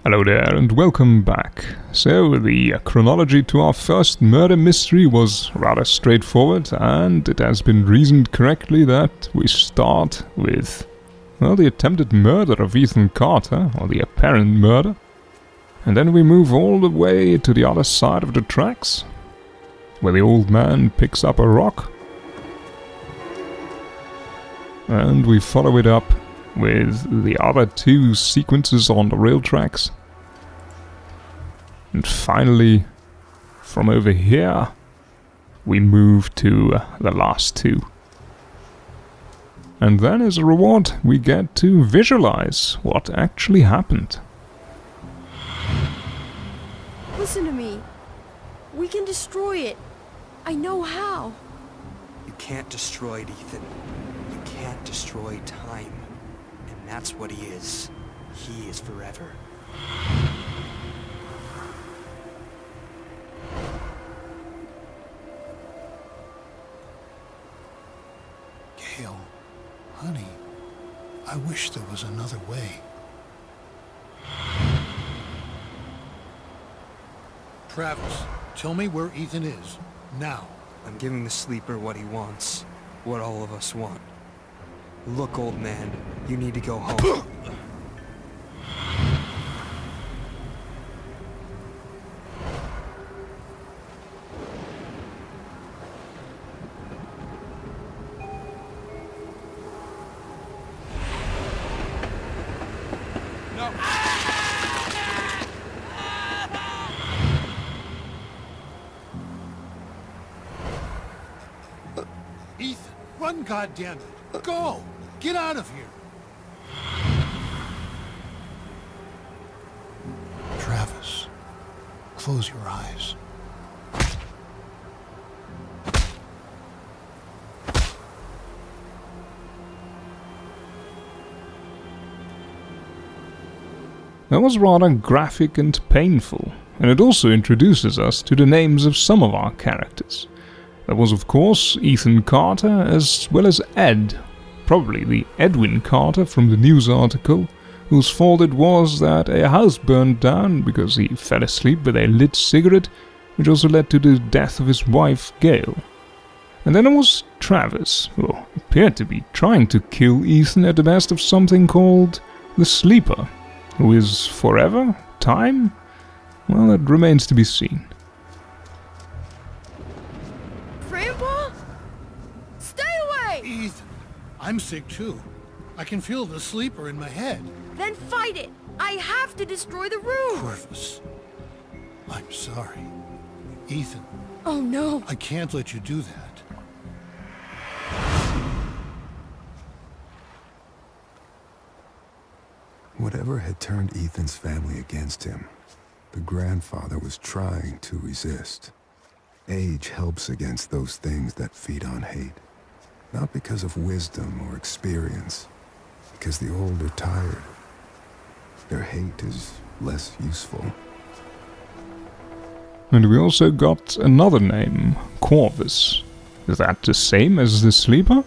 Hello there and welcome back. So, the chronology to our first murder mystery was rather straightforward, and it has been reasoned correctly that we start with, well, the attempted murder of Ethan Carter, or the apparent murder, and then we move all the way to the other side of the tracks, where the old man picks up a rock, and we follow it up with the other two sequences on the rail tracks. And finally, from over here, we move to the last two. And then as a reward, we get to visualize what actually happened. Listen to me. We can destroy it. I know how. You can't destroy it, Ethan. You can't destroy time. And that's what he is. He is forever. Gail, honey, I wish there was another way. Travis, tell me where Ethan is. Now. I'm giving the sleeper what he wants. What all of us want. Look, old man, you need to go home. Ethan, run, goddammit. Go! Get out of here! Travis, close your eyes. That was rather graphic and painful, and it also introduces us to the names of some of our characters. There was of course Ethan Carter as well as Ed, probably the Edwin Carter from the news article, whose fault it was that a house burned down because he fell asleep with a lit cigarette, which also led to the death of his wife Gail. And then there was Travis, who appeared to be trying to kill Ethan at the best of something called the Sleeper, who is forever? Time? Well, that remains to be seen. Grandpa? Stay away! Ethan, I'm sick too. I can feel the sleeper in my head. Then fight it! I have to destroy the room! Corvus, I'm sorry. Ethan, Oh no! I can't let you do that. Whatever had turned Ethan's family against him, the grandfather was trying to resist. Age helps against those things that feed on hate. Not because of wisdom or experience, because the old are tired. Their hate is less useful. And we also got another name, Corvus. Is that the same as the Sleeper?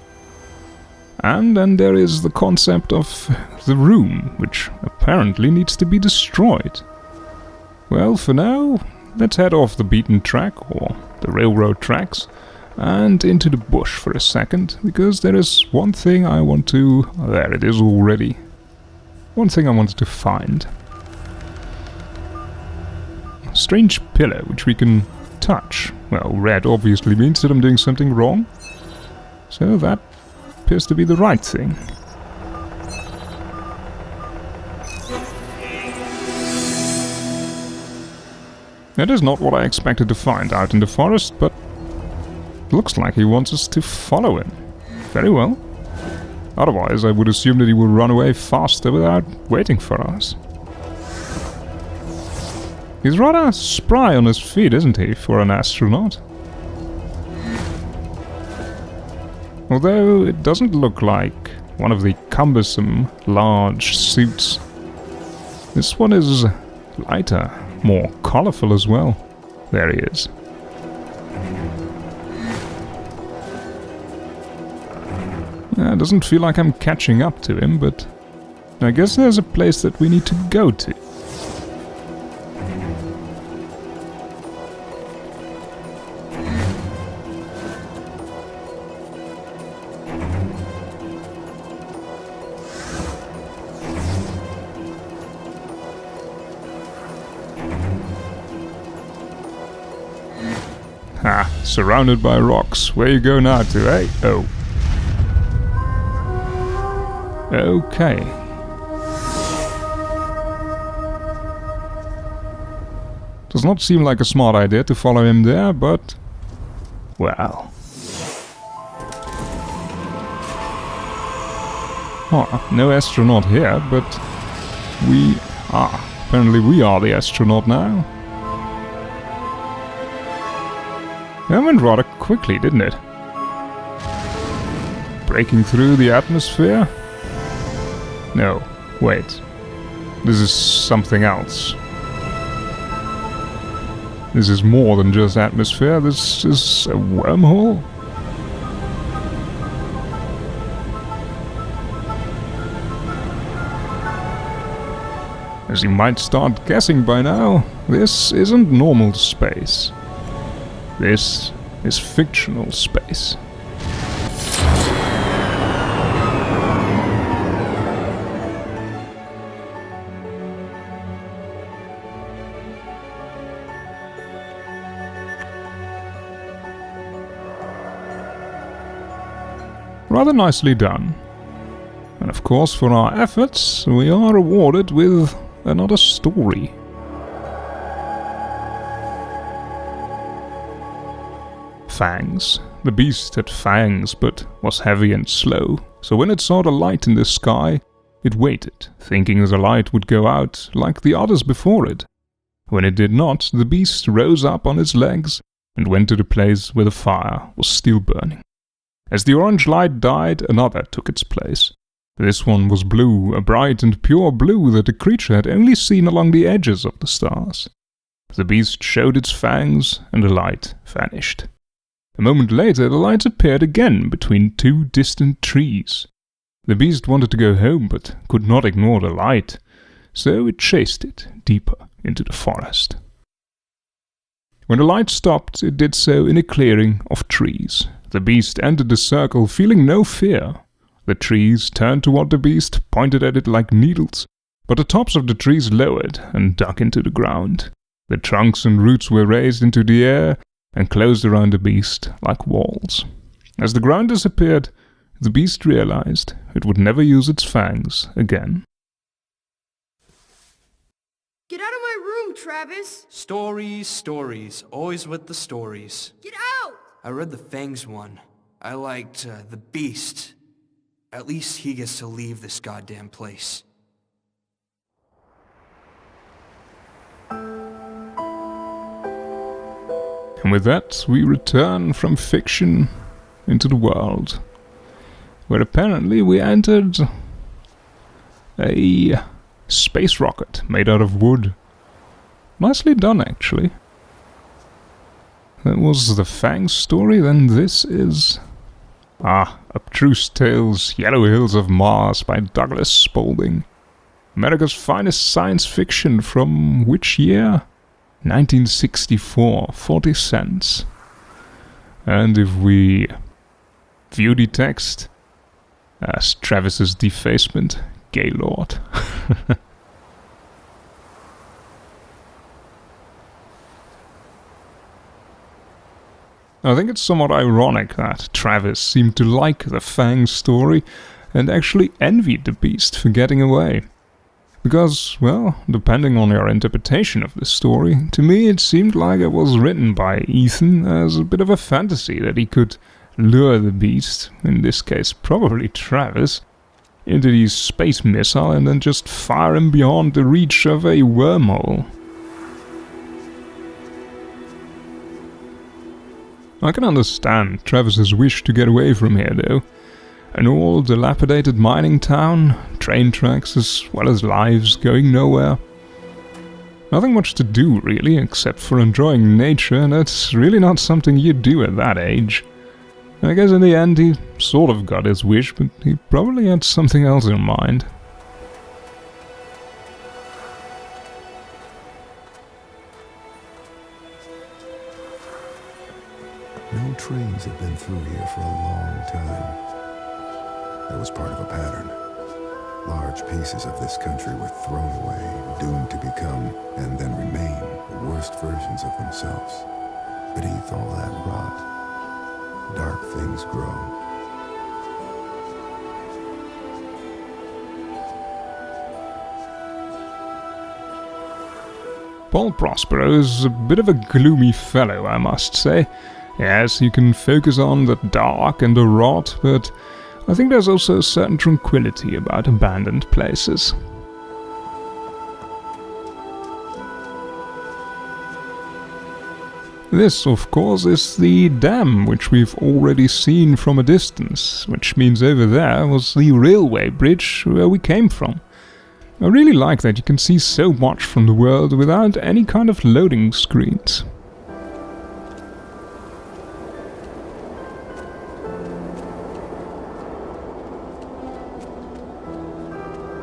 And then there is the concept of the room, which apparently needs to be destroyed. Well, for now, let's head off the beaten track, or the railroad tracks, and into the bush for a second, because there is one thing I want to... there it is already. One thing I wanted to find. A strange pillar, which we can touch. Well, red obviously means that I'm doing something wrong. So that appears to be the right thing. That is not what I expected to find out in the forest, but it looks like he wants us to follow him. Very well. Otherwise, I would assume that he will run away faster without waiting for us. He's rather spry on his feet, isn't he, for an astronaut? Although it doesn't look like one of the cumbersome, large suits. This one is lighter, more colorful as well. There he is. It doesn't feel like I'm catching up to him, but I guess there's a place that we need to go to. Surrounded by rocks. Where you go now to, eh? Oh. Okay. Does not seem like a smart idea to follow him there, but... well... oh, no astronaut here, but... we... apparently we are the astronaut now. That went rather quickly, didn't it? Breaking through the atmosphere? No, wait. This is something else. This is more than just atmosphere, this is a wormhole? As you might start guessing by now, this isn't normal space. This is fictional space. Rather nicely done. And of course, for our efforts, we are rewarded with another story. Fangs. The beast had fangs, but was heavy and slow, so when it saw the light in the sky, it waited, thinking the light would go out like the others before it. When it did not, the beast rose up on its legs and went to the place where the fire was still burning. As the orange light died, another took its place. This one was blue, a bright and pure blue that the creature had only seen along the edges of the stars. The beast showed its fangs, and the light vanished. A moment later, the light appeared again between two distant trees. The beast wanted to go home, but could not ignore the light, so it chased it deeper into the forest. When the light stopped, it did so in a clearing of trees. The beast entered the circle, feeling no fear. The trees turned toward the beast, pointed at it like needles, but the tops of the trees lowered and dug into the ground. The trunks and roots were raised into the air and closed around the beast like walls. As the ground disappeared, the beast realized it would never use its fangs again. Get out of my room, Travis! Stories, stories. Always with the stories. Get out! I read the Fangs one. I liked the Beast. At least he gets to leave this goddamn place. And with that, we return from fiction into the world, where apparently we entered a space rocket made out of wood. Nicely done, actually. That was the Fangs story, then this is... Abstruse Tales, Yellow Hills of Mars by Douglas Spaulding. America's finest science fiction from which year? 1964, 40 cents. And if we view the text as Travis's defacement, Gaylord. I think it's somewhat ironic that Travis seemed to like the Fangs story and actually envied the beast for getting away. Because, well, depending on your interpretation of the story, to me it seemed like it was written by Ethan as a bit of a fantasy that he could lure the beast, in this case probably Travis, into the space missile and then just fire him beyond the reach of a wormhole. I can understand Travis's wish to get away from here, though. An old, dilapidated mining town, train tracks as well as lives going nowhere. Nothing much to do, really, except for enjoying nature, and that's really not something you do at that age. I guess in the end he sort of got his wish, but he probably had something else in mind. No trains have been through here for a long time. That was part of a pattern. Large pieces of this country were thrown away, doomed to become, and then remain, the worst versions of themselves. Beneath all that rot, dark things grow. Paul Prospero is a bit of a gloomy fellow, I must say. Yes, you can focus on the dark and the rot, but I think there's also a certain tranquility about abandoned places. This, of course, is the dam, which we've already seen from a distance, which means over there was the railway bridge where we came from. I really like that you can see so much from the world without any kind of loading screens.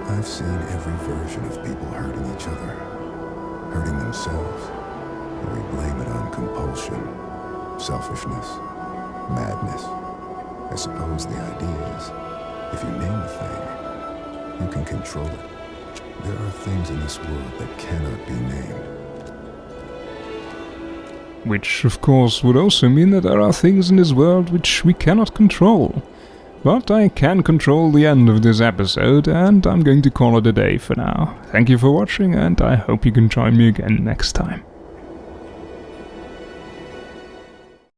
I've seen every version of people hurting each other, hurting themselves, and we blame it on compulsion, selfishness, madness. I suppose the idea is, if you name a thing, you can control it. There are things in this world that cannot be named. Which, of course, would also mean that there are things in this world which we cannot control. But I can control the end of this episode, and I'm going to call it a day for now. Thank you for watching, and I hope you can join me again next time.